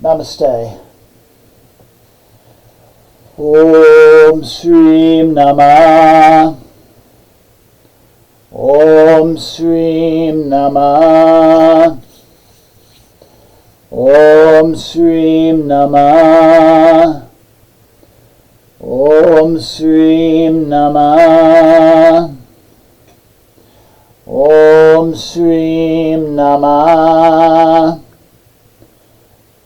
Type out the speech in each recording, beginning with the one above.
Namaste. Om Srim Namah. Om Srim Namah. Om Srim Namah. Om Srim Namah. Om Srim Namah.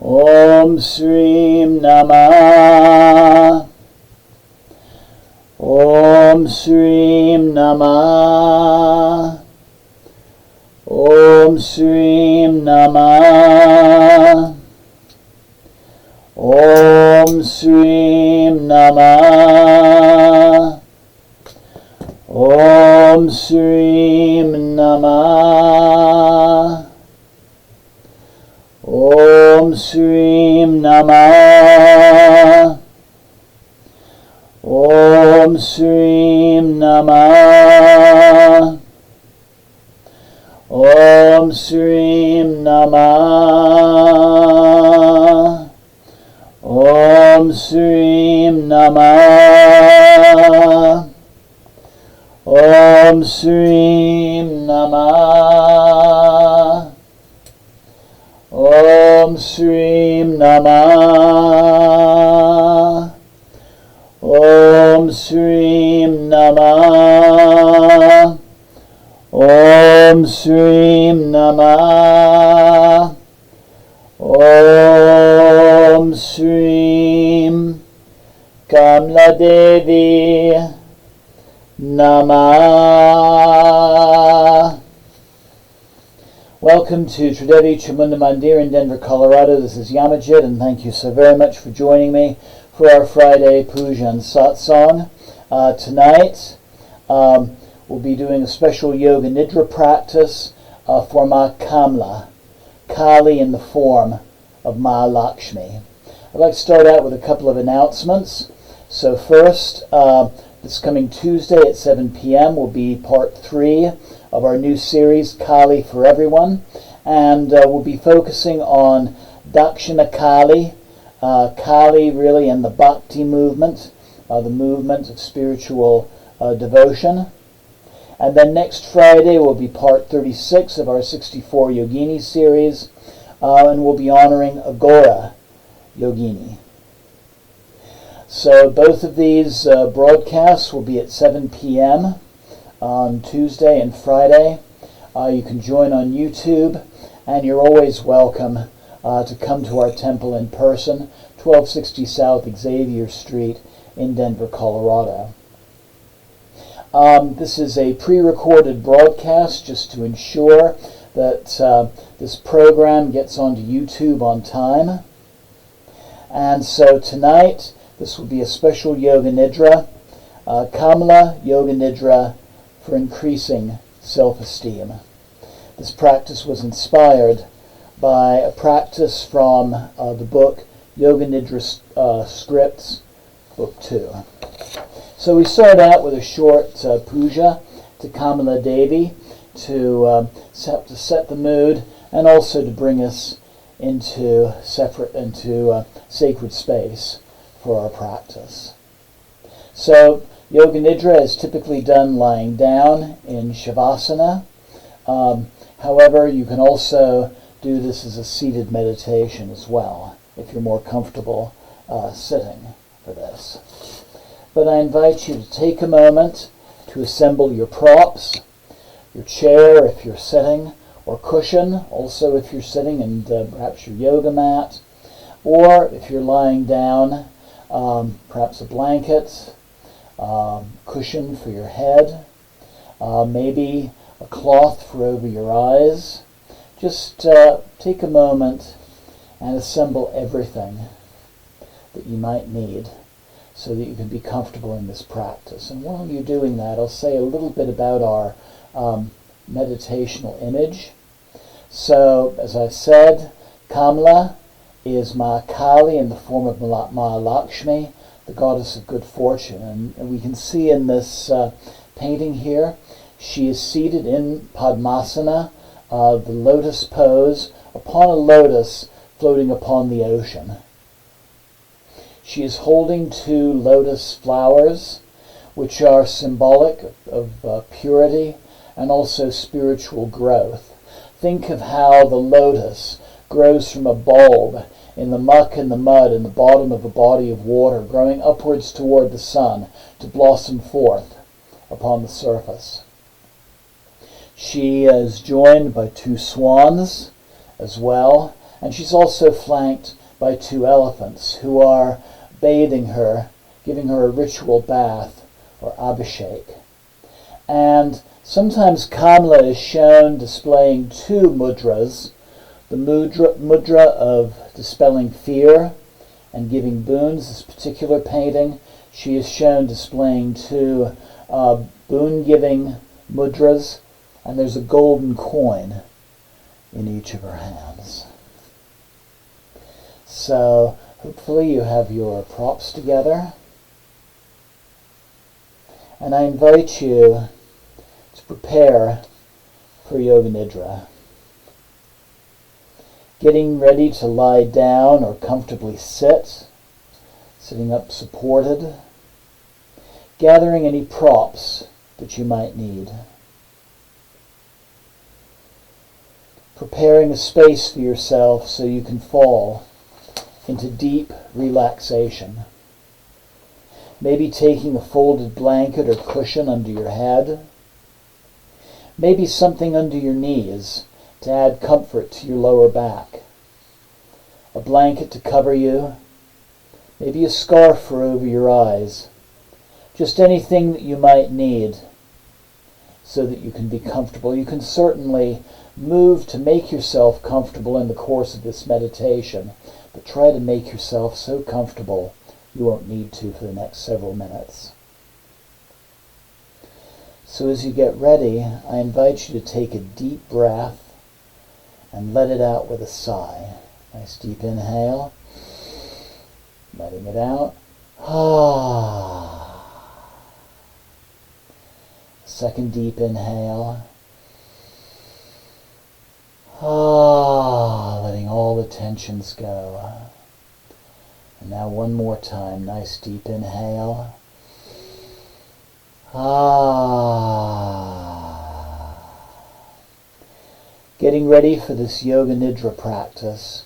Om Srim Namah. Om Srim Namah. Om Srim Namah. Om Srim Namah. Om Srim Namah. Om Srim Namah. Om Srim Namah. Om Srim Namah. Om Srim Namah. Om Srim Namah. Om Srim Namah. Om Srim Namah. Om Srim Namah. Om Srim Kamala Devi Namah. Welcome to Tridevi Chamunda Mandir in Denver, Colorado. This is Yamajit, and thank you so very much for joining me for our Friday Puja and Satsang. Tonight, we'll be doing a special Yoga Nidra practice for Ma Kamala, Kali in the form of Ma Lakshmi. I'd like to start out with a couple of announcements. So first, this coming Tuesday at 7 p.m. will be part 3 of our new series, Kali for Everyone. And we'll be focusing on Dakshina Kali, Kali really in the Bhakti movement, the movement of spiritual devotion. And then next Friday will be part 36 of our 64 Yogini series, and we'll be honoring Agora Yogini. So both of these broadcasts will be at 7 p.m. on Tuesday and Friday. You can join on YouTube, and you're always welcome to come to our temple in person, 1260 South Xavier Street in Denver, Colorado. This is a pre-recorded broadcast just to ensure that this program gets onto YouTube on time. And so tonight, this will be a special Yoga Nidra, Kamala Yoga Nidra for increasing self-esteem. This practice was inspired by a practice from the book Yoga Nidra Scripts, Book 2. So we start out with a short puja to Kamala Devi to set the mood and also to bring us into sacred space for our practice. So Yoga Nidra is typically done lying down in Shavasana. However, you can also do this as a seated meditation as well, if you're more comfortable sitting for this. But I invite you to take a moment to assemble your props, your chair if you're sitting, or cushion, also if you're sitting, and perhaps your yoga mat, or if you're lying down, perhaps a blanket, cushion for your head, maybe a cloth for over your eyes. Just take a moment and assemble everything that you might need so that you can be comfortable in this practice. And while you're doing that, I'll say a little bit about our meditational image. So, as I've said, Kamala is Ma Kali in the form of Ma Lakshmi, the goddess of good fortune. And we can see in this painting here, she is seated in Padmasana, the lotus pose, upon a lotus floating upon the ocean. She is holding 2 lotus flowers, which are symbolic of purity and also spiritual growth. Think of how the lotus grows from a bulb in the muck and the mud in the bottom of a body of water, growing upwards toward the sun to blossom forth upon the surface. She is joined by 2 swans as well, and she's also flanked by 2 elephants who are bathing her, giving her a ritual bath or abhishek. And sometimes Kamala is shown displaying 2 mudras, the mudra of dispelling fear and giving boons. This particular painting, she is shown displaying 2 boon-giving mudras, and there's a golden coin in each of her hands. So hopefully you have your props together, and I invite you to prepare for Yoga Nidra. Getting ready to lie down or comfortably sit, sitting up supported, gathering any props that you might need. Preparing a space for yourself so you can fall into deep relaxation. Maybe taking a folded blanket or cushion under your head. Maybe something under your knees to add comfort to your lower back. A blanket to cover you. Maybe a scarf for over your eyes. Just anything that you might need so that you can be comfortable. You can certainly move to make yourself comfortable in the course of this meditation, but try to make yourself so comfortable you won't need to for the next several minutes. So as you get ready, I invite you to take a deep breath and let it out with a sigh. Nice deep inhale, letting it out. Second deep inhale. Letting all the tensions go. And now one more time, nice deep inhale. Getting ready for this Yoga Nidra practice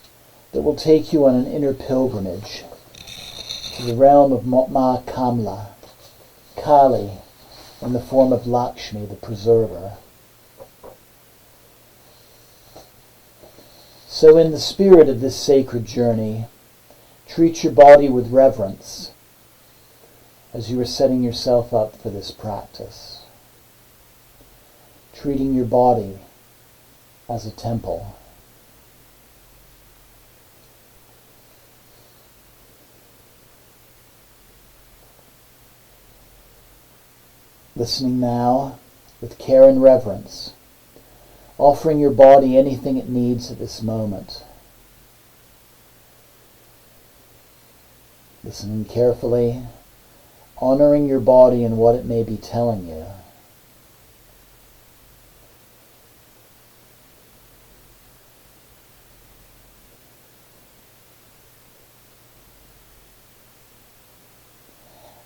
that will take you on an inner pilgrimage to the realm of Ma Kamala, Kali, in the form of Lakshmi, the preserver. So in the spirit of this sacred journey, treat your body with reverence as you are setting yourself up for this practice. Treating your body as a temple. Listening now with care and reverence, offering your body anything it needs at this moment. Listening carefully, honoring your body and what it may be telling you.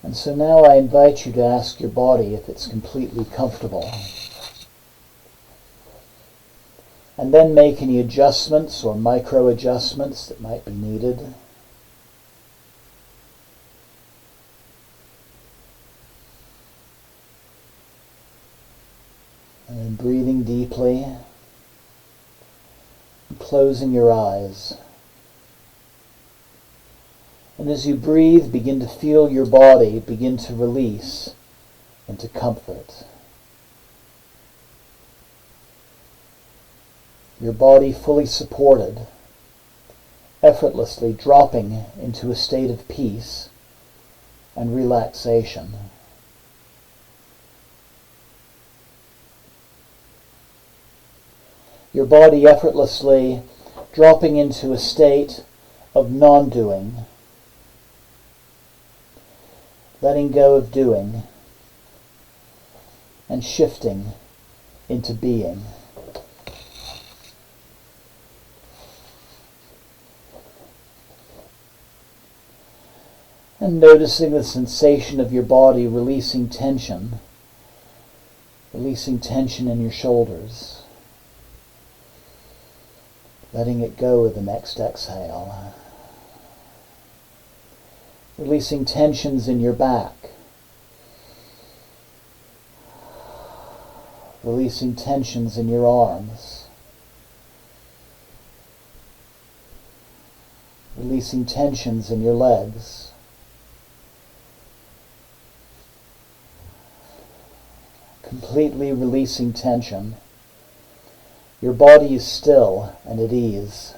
And so now I invite you to ask your body if it's completely comfortable. And then make any adjustments or micro adjustments that might be needed. And then breathing deeply, and closing your eyes. And as you breathe, begin to feel your body begin to release into comfort. Your body fully supported, effortlessly dropping into a state of peace and relaxation. Your body effortlessly dropping into a state of non-doing, letting go of doing, and shifting into being. And noticing the sensation of your body releasing tension in your shoulders. Letting it go with the next exhale. Releasing tensions in your back. Releasing tensions in your arms. Releasing tensions in your legs. Completely releasing tension. Your body is still and at ease.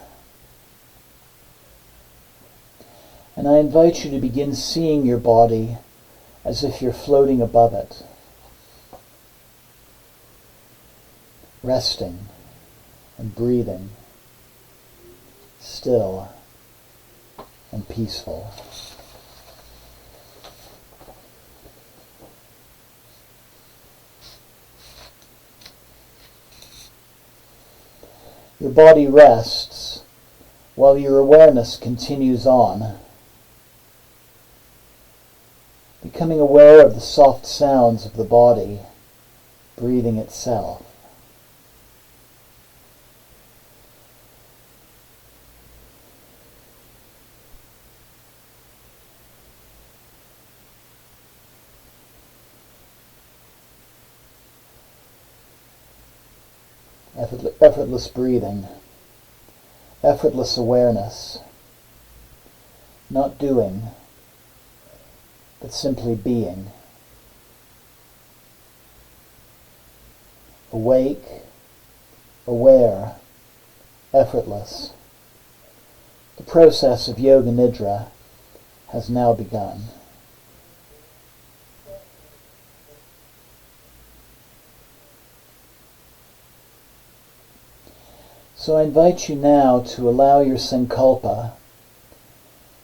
And I invite you to begin seeing your body as if you're floating above it. Resting and breathing. Still and peaceful. Your body rests while your awareness continues on, becoming aware of the soft sounds of the body breathing itself. Effortless breathing, effortless awareness, not doing, but simply being. Awake, aware, effortless. The process of Yoga Nidra has now begun. So I invite you now to allow your sankalpa,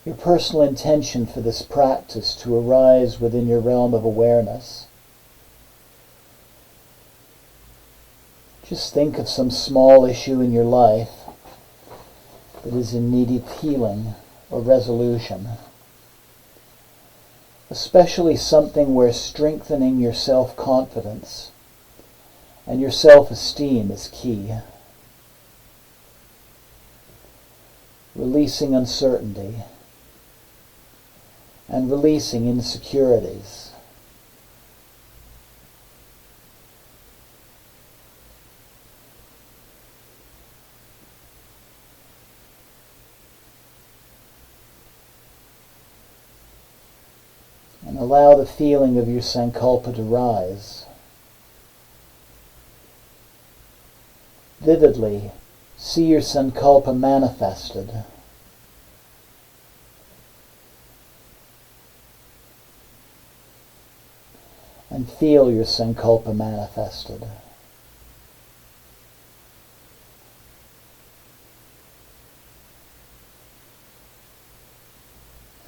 your personal intention for this practice, to arise within your realm of awareness. Just think of some small issue in your life that is in need of healing or resolution, especially something where strengthening your self-confidence and your self-esteem is key. Releasing uncertainty and releasing insecurities. And allow the feeling of your sankalpa to rise. Vividly, see your sankalpa manifested. And feel your sankalpa manifested.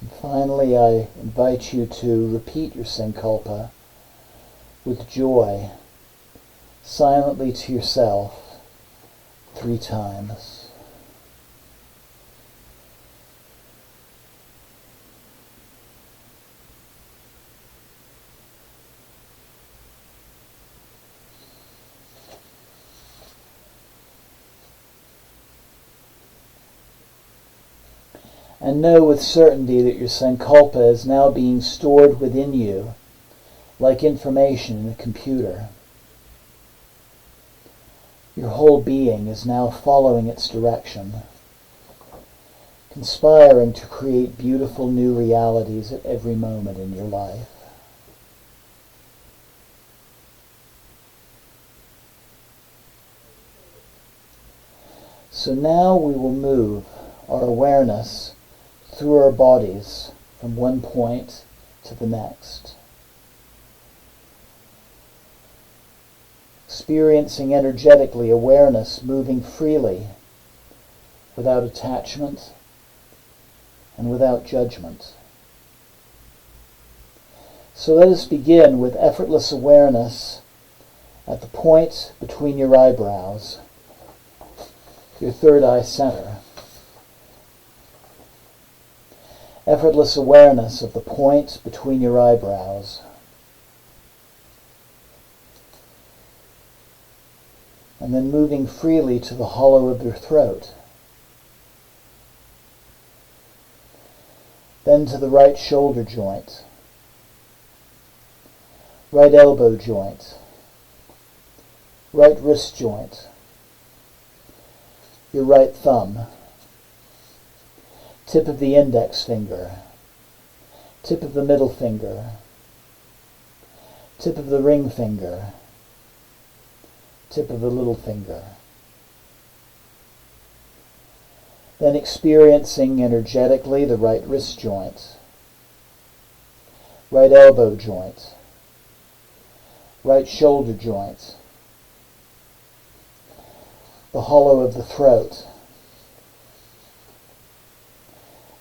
And finally, I invite you to repeat your sankalpa with joy, silently to yourself, 3 times. And know with certainty that your sankalpa is now being stored within you like information in a computer. Your whole being is now following its direction, conspiring to create beautiful new realities at every moment in your life. So now we will move our awareness through our bodies from one point to the next. Experiencing energetically awareness moving freely, without attachment and without judgment. So let us begin with effortless awareness at the point between your eyebrows, your third eye center. Effortless awareness of the point between your eyebrows. And then moving freely to the hollow of your throat. Then to the right shoulder joint, right elbow joint, right wrist joint, your right thumb, tip of the index finger, tip of the middle finger, tip of the ring finger, tip of the little finger. Then experiencing energetically the right wrist joint, right elbow joint, right shoulder joint, the hollow of the throat.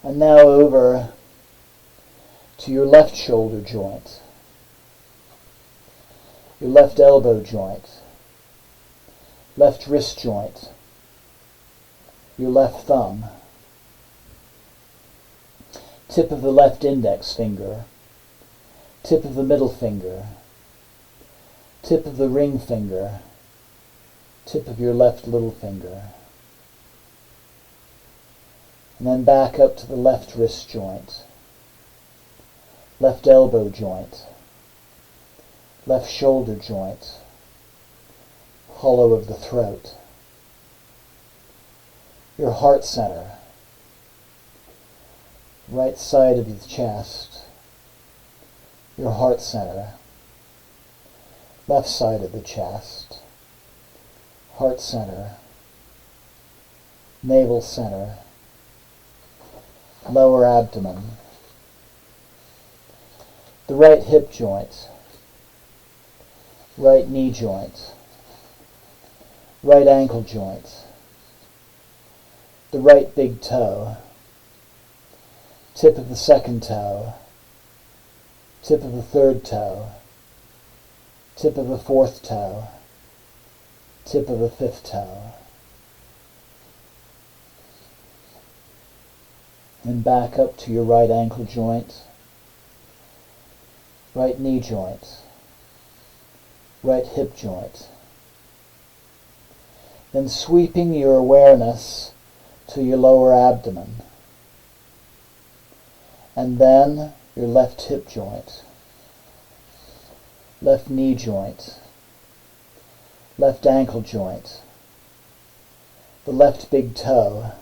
And now over to your left shoulder joint, your left elbow joint, left wrist joint, your left thumb, tip of the left index finger, tip of the middle finger, tip of the ring finger, tip of your left little finger. And then back up to the left wrist joint, left elbow joint, left shoulder joint, hollow of the throat, your heart center, right side of the chest, your heart center, left side of the chest, heart center, navel center, lower abdomen, the right hip joint, right knee joint, right ankle joint, the right big toe, tip of the second toe, tip of the third toe, tip of the fourth toe, tip of the fifth toe. And back up to your right ankle joint, right knee joint, right hip joint. Then sweeping your awareness to your lower abdomen, and then your left hip joint, left knee joint, left ankle joint, the left big toe,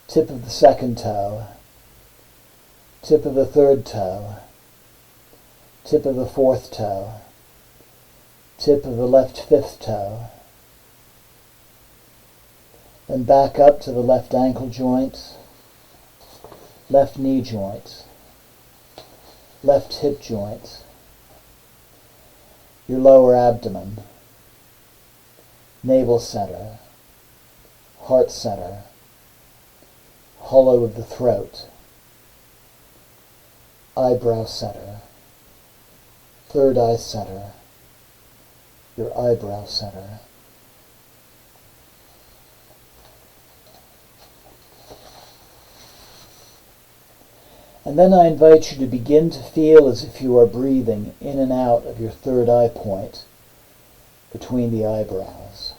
tip of the second toe, tip of the third toe, tip of the fourth toe, tip of the left fifth toe. Then back up to the left ankle joint, left knee joint, left hip joint, your lower abdomen, navel center, heart center, hollow of the throat, eyebrow center, third eye center, your eyebrow center. And then I invite you to begin to feel as if you are breathing in and out of your third eye point between the eyebrows.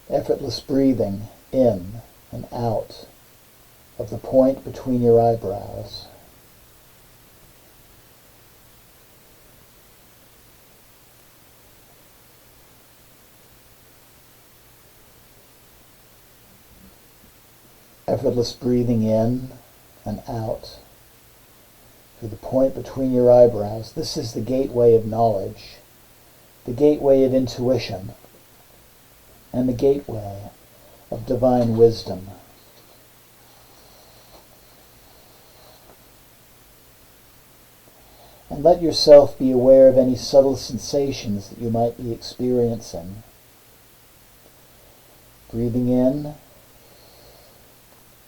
Effortless breathing in and out of the point between your eyebrows. Effortless breathing in and out through the point between your eyebrows. This is the gateway of knowledge, the gateway of intuition, and the gateway of divine wisdom. And let yourself be aware of any subtle sensations that you might be experiencing. Breathing in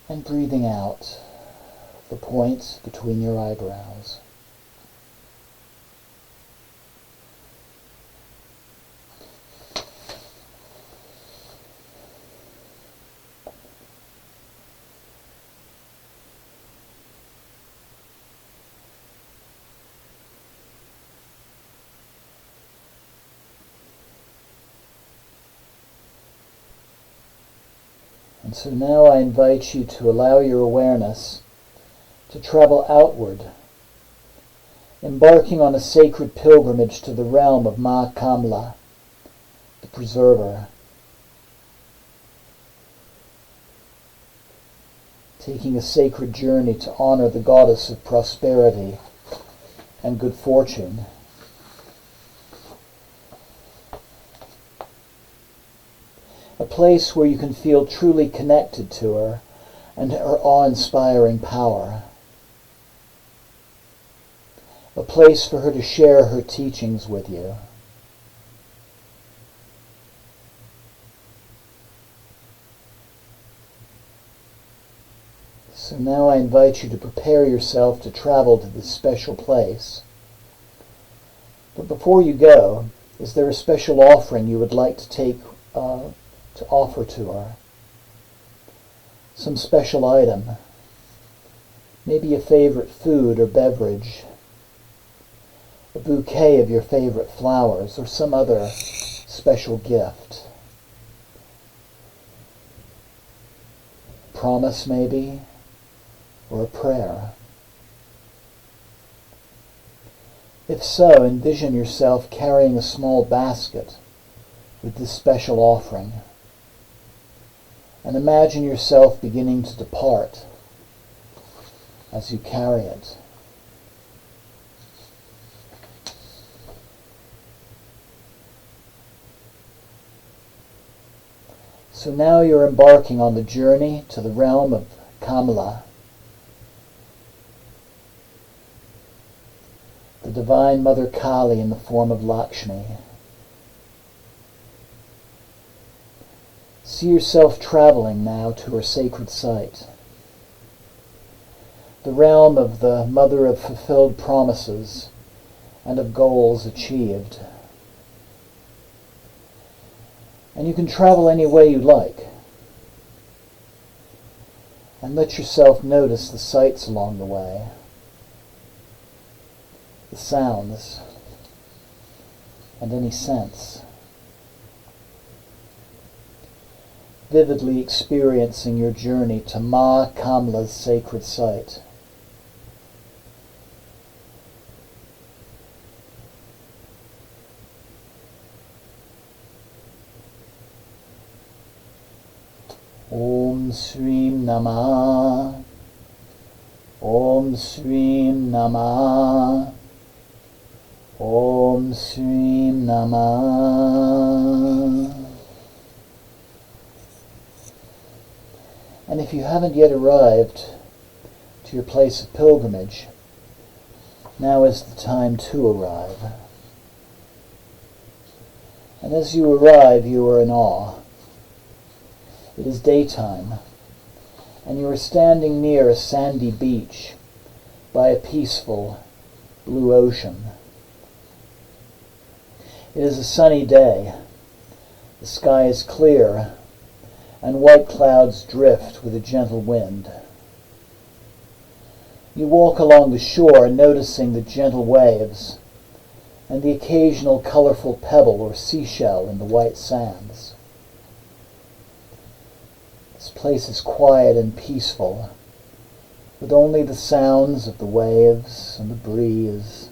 and breathing out the points between your eyebrows. And so now I invite you to allow your awareness to travel outward, embarking on a sacred pilgrimage to the realm of Ma Kamala, the preserver, taking a sacred journey to honor the goddess of prosperity and good fortune. A place where you can feel truly connected to her and her awe-inspiring power. A place for her to share her teachings with you. So now I invite you to prepare yourself to travel to this special place. But before you go, is there a special offering you would like to offer to her? Some special item, maybe a favorite food or beverage, a bouquet of your favorite flowers, or some other special gift. A promise maybe, or a prayer. If so, envision yourself carrying a small basket with this special offering. And imagine yourself beginning to depart as you carry it. So now you're embarking on the journey to the realm of Kamala, the Divine Mother Kali in the form of Lakshmi. See yourself traveling now to her sacred site, the realm of the Mother of fulfilled promises and of goals achieved. And you can travel any way you like. And let yourself notice the sights along the way, the sounds, and any scents. Vividly experiencing your journey to Ma Kamala's sacred site. Om Srim Namah, Om Srim Namah, Om Srim Namah. And if you haven't yet arrived to your place of pilgrimage, now is the time to arrive. And as you arrive, you are in awe. It is daytime, and you are standing near a sandy beach by a peaceful blue ocean. It is a sunny day. The sky is clear, and white clouds drift with a gentle wind. You walk along the shore, noticing the gentle waves and the occasional colorful pebble or seashell in the white sands. This place is quiet and peaceful, with only the sounds of the waves and the breeze,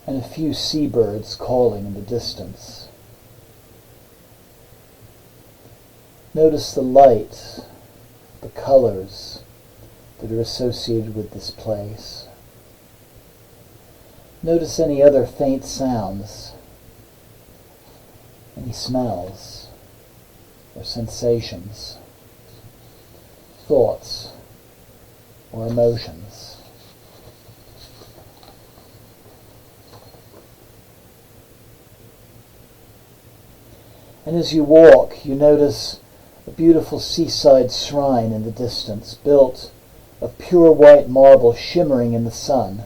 and a few seabirds calling in the distance. Notice the light, the colors that are associated with this place. Notice any other faint sounds, any smells or sensations, thoughts or emotions. And as you walk, you notice a beautiful seaside shrine in the distance, built of pure white marble shimmering in the sun.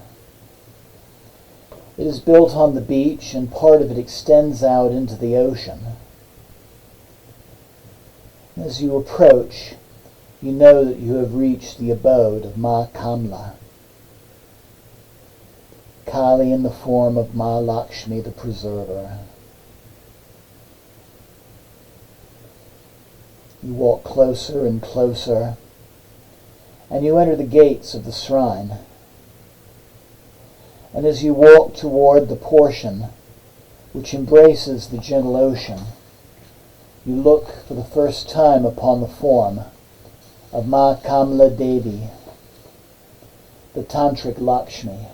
It is built on the beach, and part of it extends out into the ocean. As you approach, you know that you have reached the abode of Ma Kamala, Kali in the form of Ma Lakshmi, the preserver. You walk closer and closer, and you enter the gates of the shrine. And as you walk toward the portion which embraces the gentle ocean, you look for the first time upon the form of Ma Kamala Devi, the Tantric Lakshmi.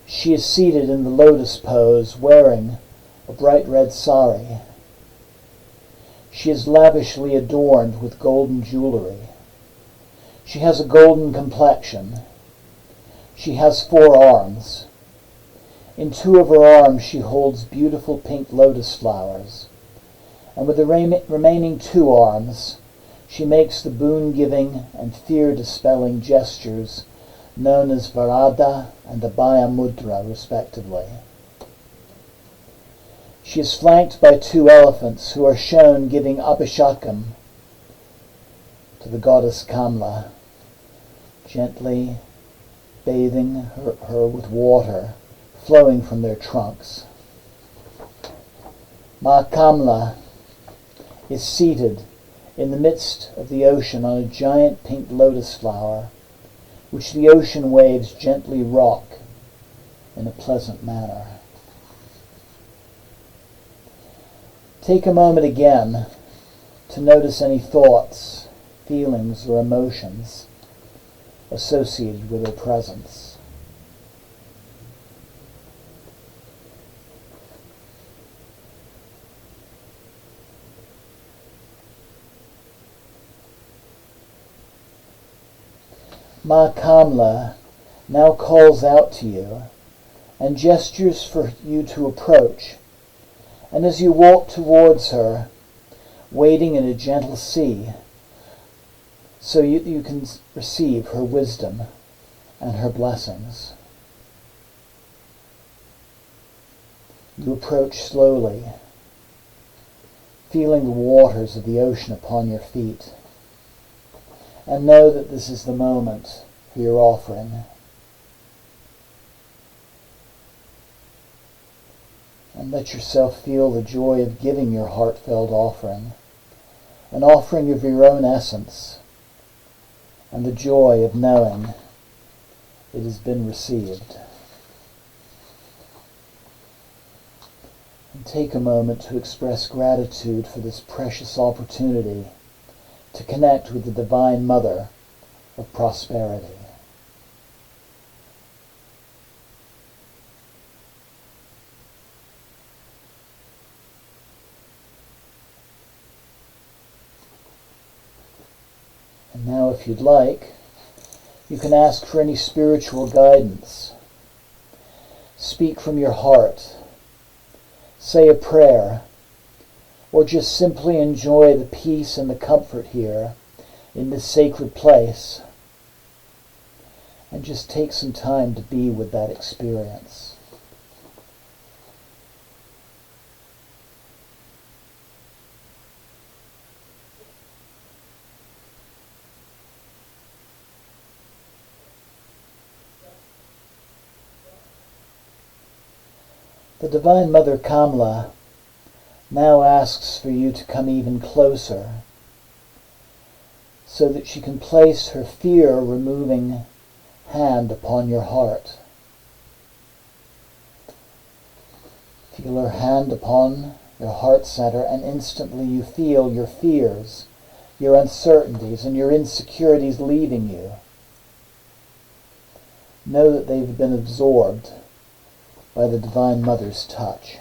She is seated in the lotus pose, wearing a bright red sari. She is lavishly adorned with golden jewelry. She has a golden complexion. She has 4 arms. In 2 of her arms she holds beautiful pink lotus flowers, and with the remaining 2 arms she makes the boon-giving and fear-dispelling gestures known as Varada and Abhaya Mudra, respectively. She is flanked by 2 elephants who are shown giving Abhishekam to the goddess Kamala, gently bathing her with water flowing from their trunks. Ma Kamala is seated in the midst of the ocean on a giant pink lotus flower, which the ocean waves gently rock in a pleasant manner. Take a moment again to notice any thoughts, feelings, or emotions associated with her presence. Ma Kamala now calls out to you and gestures for you to approach, and as you walk towards her, wading in a gentle sea, so you can receive her wisdom and her blessings. You approach slowly, feeling the waters of the ocean upon your feet, and know that this is the moment for your offering. And let yourself feel the joy of giving your heartfelt offering, an offering of your own essence, and the joy of knowing it has been received. And take a moment to express gratitude for this precious opportunity to connect with the Divine Mother of prosperity. And now, if you'd like, you can ask for any spiritual guidance. Speak from your heart. Say a prayer, or just simply enjoy the peace and the comfort here in this sacred place, and just take some time to be with that experience. The Divine Mother Kamala now asks for you to come even closer so that she can place her fear-removing hand upon your heart. Feel her hand upon your heart center, and instantly you feel your fears, your uncertainties, and your insecurities leaving you. Know that they've been absorbed by the Divine Mother's touch.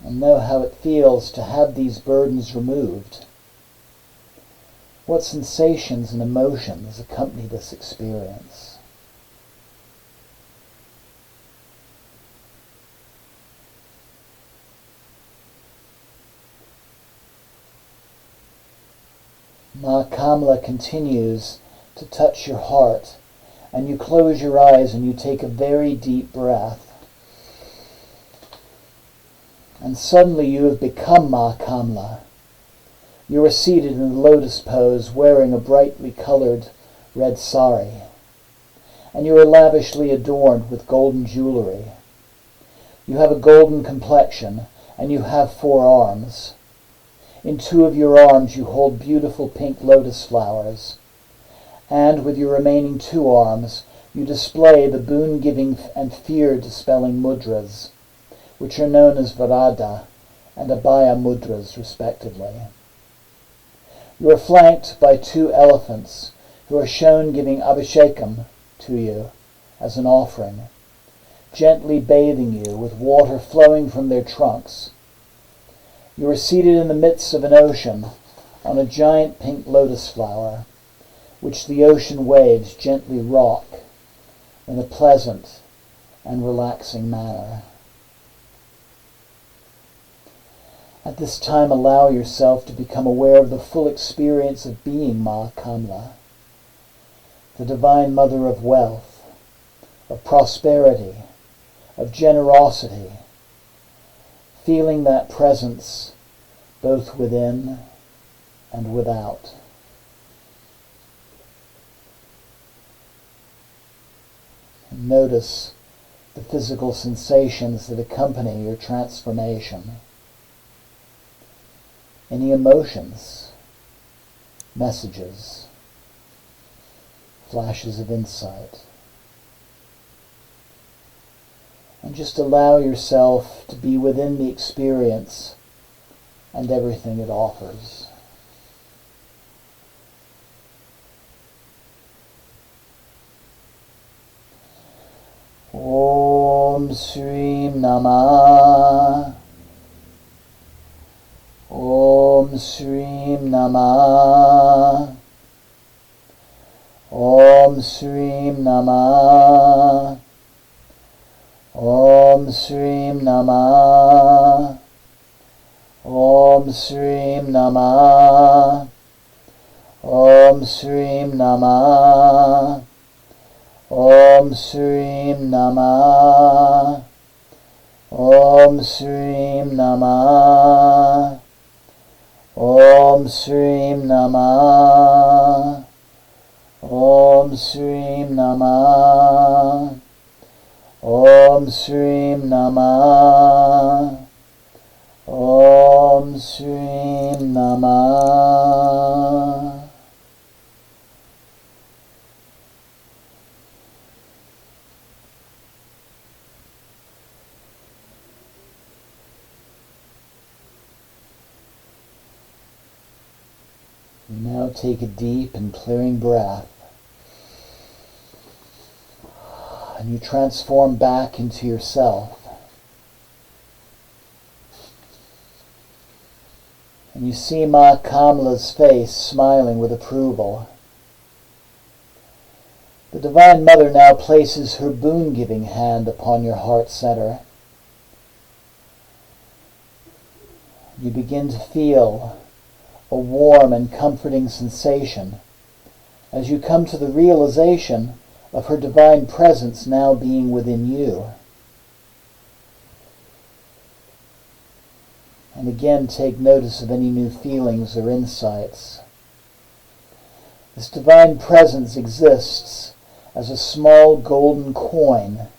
And know how it feels to have these burdens removed. What sensations and emotions accompany this experience? Ma Kamala continues to touch your heart, and you close your eyes and you take a very deep breath. And suddenly you have become Ma Kamala. You are seated in the lotus pose, wearing a brightly colored red sari. and you are lavishly adorned with golden jewelry. You have a golden complexion, and you have 4 arms. In 2 of your arms you hold beautiful pink lotus flowers, and with your remaining 2 arms you display the boon-giving and fear-dispelling mudras, which are known as Varada and Abhaya mudras, respectively. You are flanked by 2 elephants who are shown giving abhishekam to you as an offering, gently bathing you with water flowing from their trunks. You are seated in the midst of an ocean on a giant pink lotus flower, which the ocean waves gently rock in a pleasant and relaxing manner. At this time, allow yourself to become aware of the full experience of being Ma Kamala, the Divine Mother of wealth, of prosperity, of generosity, feeling that presence both within and without. And notice the physical sensations that accompany your transformation. Any emotions, messages, flashes of insight. And just allow yourself to be within the experience and everything it offers. Om Srim Namah. Om Srim Namah. Om Srim Namah. Om Srim Namah. Om Srim Namah. Om Srim Namah. Om Srim Namah. Om Srim Namah. Om Srim Namah. Om Srim Namah. Om Srim Namah. Om Srim Namah. Now take a deep and clearing breath, and you transform back into yourself. And you see Ma Kamala's face smiling with approval. The Divine Mother now places her boon-giving hand upon your heart center. You begin to feel a warm and comforting sensation as you come to the realization of her divine presence now being within you. And again, take notice of any new feelings or insights. This divine presence exists as a small golden coin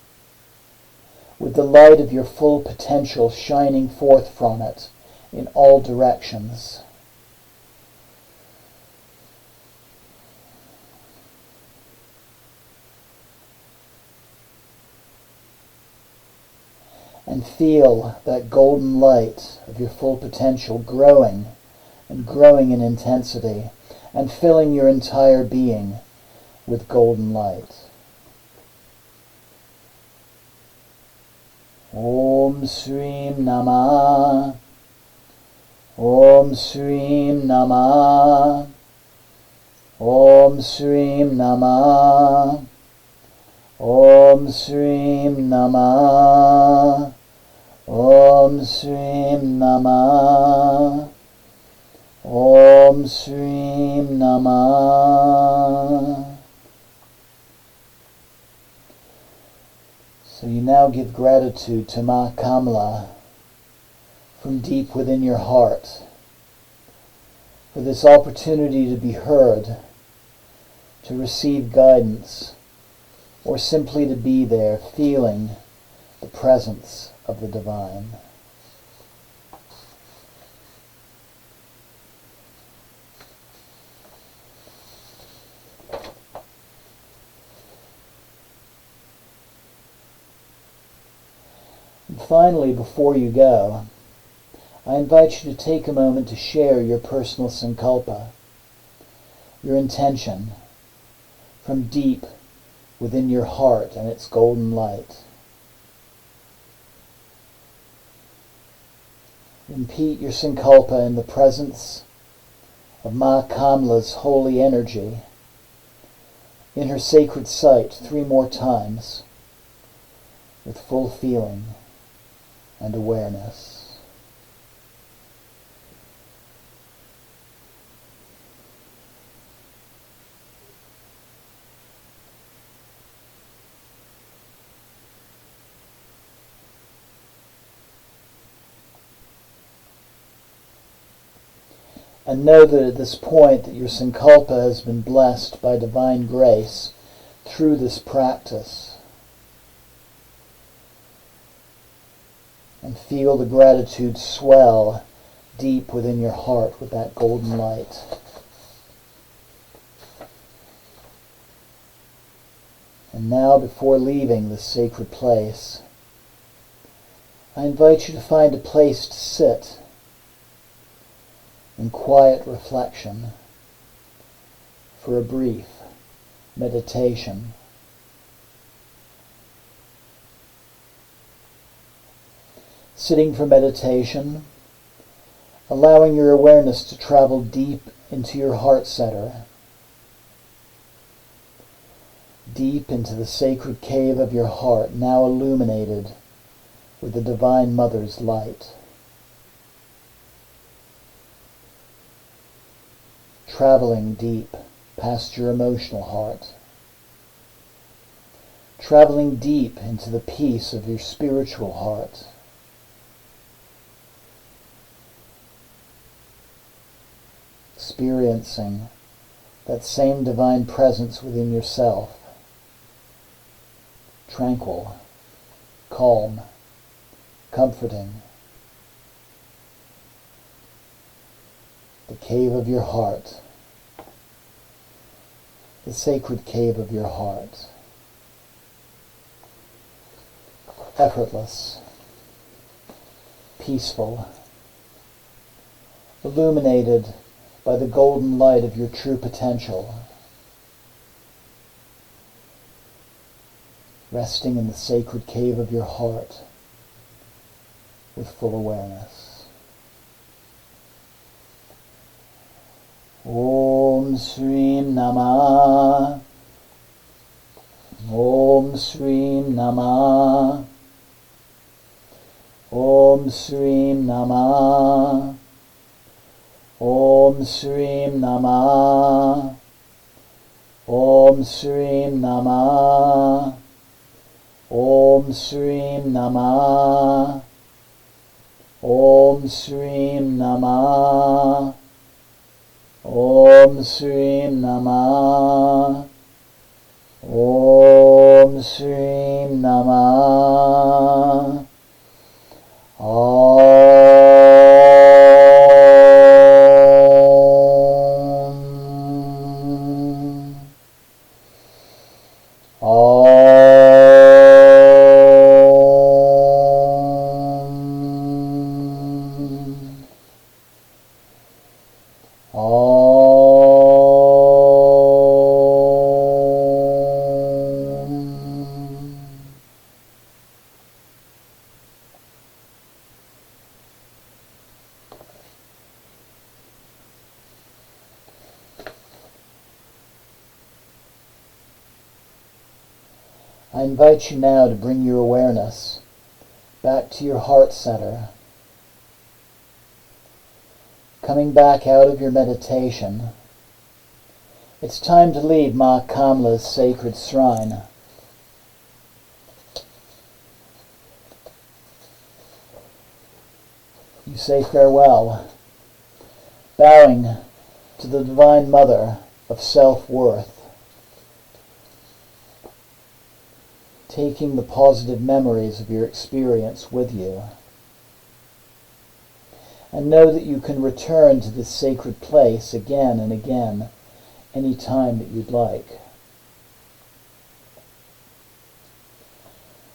with the light of your full potential shining forth from it in all directions. And feel that golden light of your full potential growing and growing in intensity and filling your entire being with golden light. Om Srim Namah. Om Srim Namah. Om Srim Namah. Om Srim Namah. Om Srim Namah. Om Srim Namah. So you now give gratitude to Ma Kamala from deep within your heart for this opportunity to be heard, to receive guidance, or simply to be there, feeling the presence of the divine. And finally, before you go, I invite you to take a moment to share your personal sankalpa, your intention from deep within your heart and its golden light. Repeat your sankalpa in the presence of Ma Kamala's holy energy in her sacred site 3 more times with full feeling and awareness. And know that at this point that your sankalpa has been blessed by divine grace through this practice. And feel the gratitude swell deep within your heart with that golden light. And now, before leaving this sacred place, I invite you to find a place to sit in quiet reflection for a brief meditation. Sitting for meditation, allowing your awareness to travel deep into your heart center, deep into the sacred cave of your heart, now illuminated with the Divine Mother's light. Traveling deep past your emotional heart. Traveling deep into the peace of your spiritual heart. Experiencing that same divine presence within yourself. Tranquil, calm, comforting. The cave of your heart. The sacred cave of your heart. Effortless, peaceful, illuminated by the golden light of your true potential, resting in the sacred cave of your heart with full awareness. Om Srim Namah. Om Srim Namah. Om Srim Namah. Om Srim Namah. Om Srim Namah. Om Srim Namah. Om Srim Namah. Om Srim Namah. Om Srim Namah. I invite you now to bring your awareness back to your heart center. Coming back out of your meditation, it's time to leave Ma Kamala's sacred shrine. You say farewell, bowing to the Divine Mother of self-worth. taking the positive memories of your experience with you. And know that you can return to this sacred place again and again, any time that you'd like.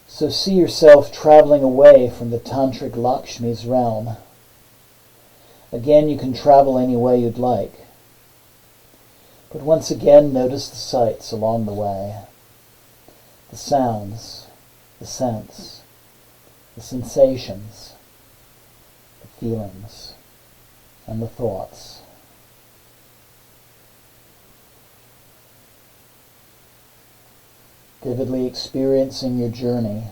So see yourself traveling away from the Tantric Lakshmi's realm. Again, you can travel any way you'd like. But once again, notice the sights along the way. The sounds, the scents, the sensations, the feelings, and the thoughts. Vividly experiencing your journey,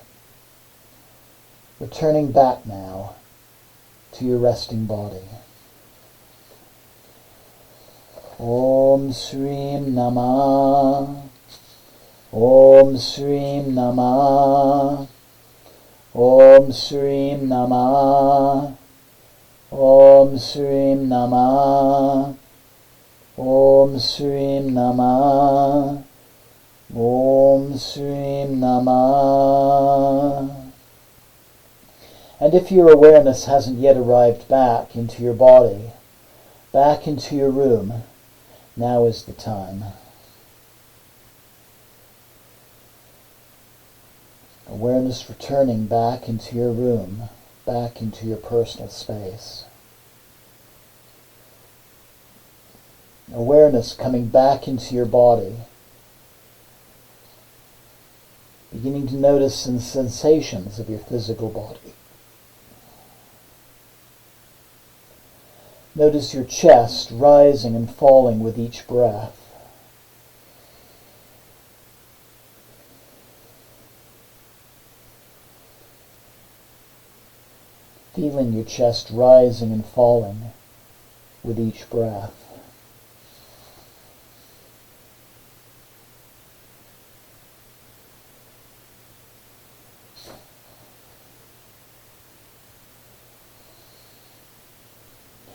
returning back now to your resting body. Om Srim Namah, Om Srim Namah, Om Srim Namah, Om Srim Namah, Om Srim Namah, Om Srim Namah. And if your awareness hasn't yet arrived back into your body, back into your room, now is the time. Awareness returning back into your room, back into your personal space. Awareness coming back into your body, beginning to notice the sensations of your physical body. Notice your chest rising and falling with each breath. Feeling your chest rising and falling with each breath.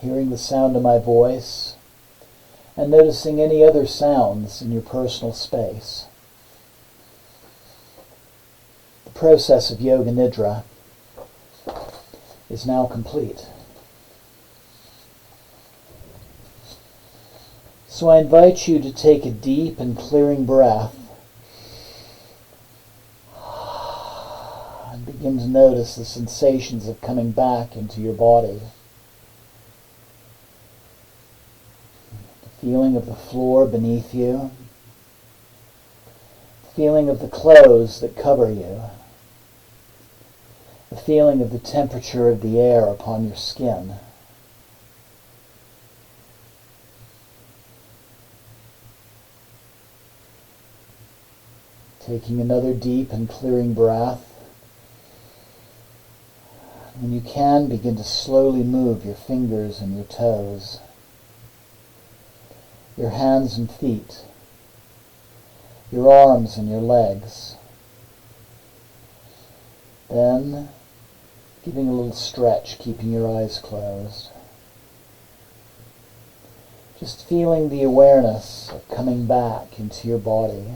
Hearing the sound of my voice, and noticing any other sounds in your personal space. The process of Yoga Nidra is now complete. So I invite you to take a deep and clearing breath and begin to notice the sensations of coming back into your body. Feeling of the floor beneath you, feeling of the clothes that cover you, the feeling of the temperature of the air upon your skin. Taking another deep and clearing breath. When you can, begin to slowly move your fingers and your toes, your hands and feet, your arms and your legs. Then, giving a little stretch, keeping your eyes closed. Just feeling the awareness of coming back into your body.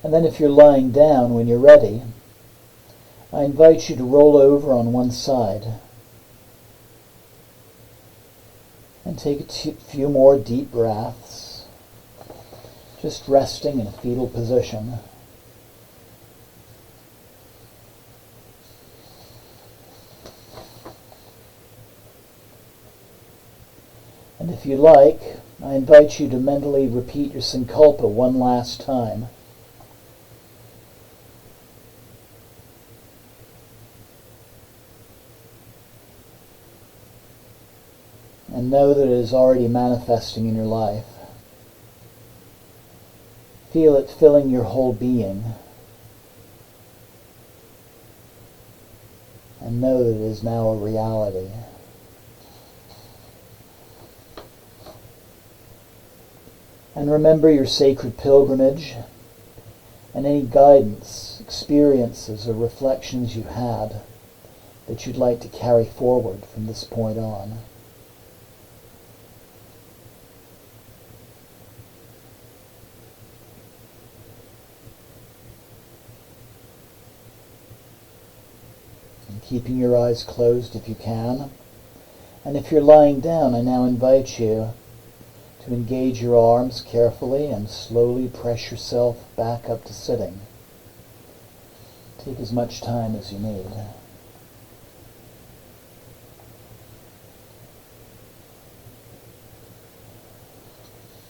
And then if you're lying down when you're ready, I invite you to roll over on one side and take a few more deep breaths, just resting in a fetal position. And if you like, I invite you to mentally repeat your sankalpa one last time. And know that it is already manifesting in your life. Feel it filling your whole being. And know that it is now a reality. And remember your sacred pilgrimage and any guidance, experiences, or reflections you had that you'd like to carry forward from this point on. And keeping your eyes closed if you can. And if you're lying down, I now invite you to engage your arms carefully and slowly press yourself back up to sitting. Take as much time as you need.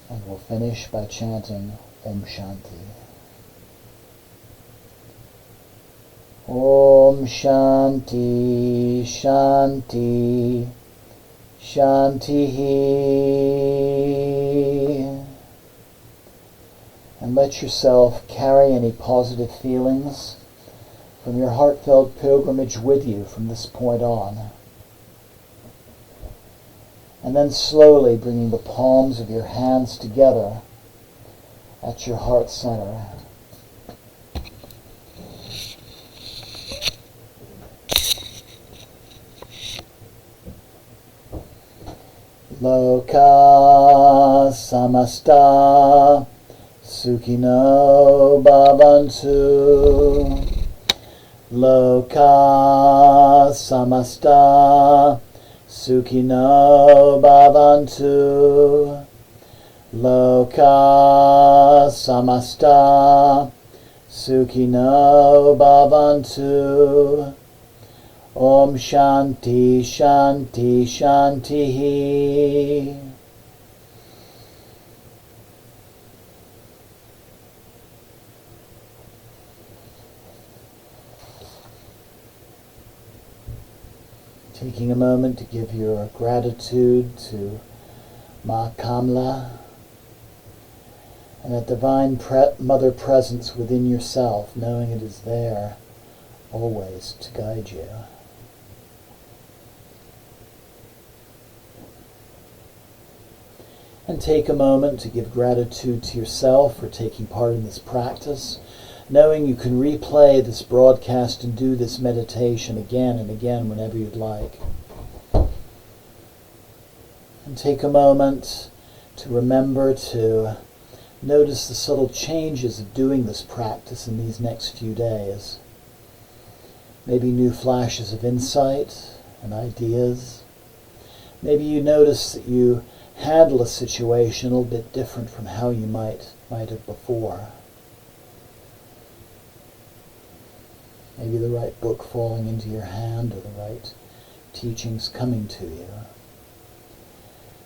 And we'll finish by chanting Om Shanti. Om Shanti, Shanti, Shanti. And let yourself carry any positive feelings from your heartfelt pilgrimage with you from this point on. And then slowly bringing the palms of your hands together at your heart center. Loka samasta sukhino bhavantu. Loka samasta sukhino bhavantu. Loka samasta sukhino bhavantu. Om Shanti, Shanti, Shanti. Taking a moment to give your gratitude to Ma Kamala and that divine mother presence within yourself, knowing it is there always to guide you. And take a moment to give gratitude to yourself for taking part in this practice, knowing you can replay this broadcast and do this meditation again and again whenever you'd like. And take a moment to remember to notice the subtle changes of doing this practice in these next few days. Maybe new flashes of insight and ideas. Maybe you notice that you handle a situation a little bit different from how you might have before. Maybe the right book falling into your hand or the right teachings coming to you.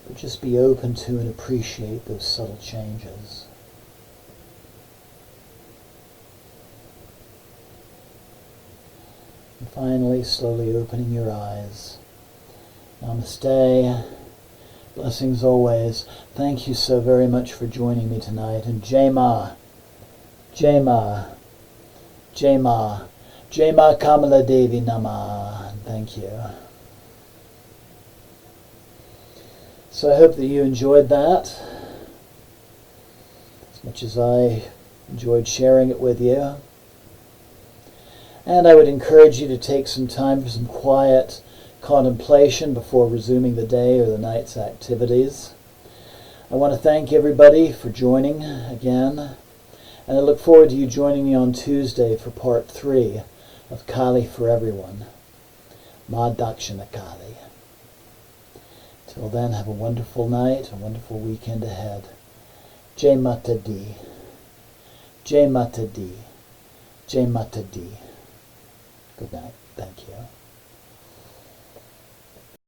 But just be open to and appreciate those subtle changes. And finally, slowly opening your eyes. Namaste. Blessings always. Thank you so very much for joining me tonight. And Jai Ma, Jai Ma, Jai Ma, Jai Ma Kamala Devi Nama. Thank you. So I hope that you enjoyed that as much as I enjoyed sharing it with you. And I would encourage you to take some time for some quiet contemplation before resuming the day or the night's activities. I want to thank everybody for joining again, and I look forward to you joining me on Tuesday for part 3 of Kali for Everyone, Ma Dakshina Kali. Till then, have a wonderful night, a wonderful weekend ahead. Jai Mata Di, Jai Mata Di, Jai Mata Di. Good night. Thank you.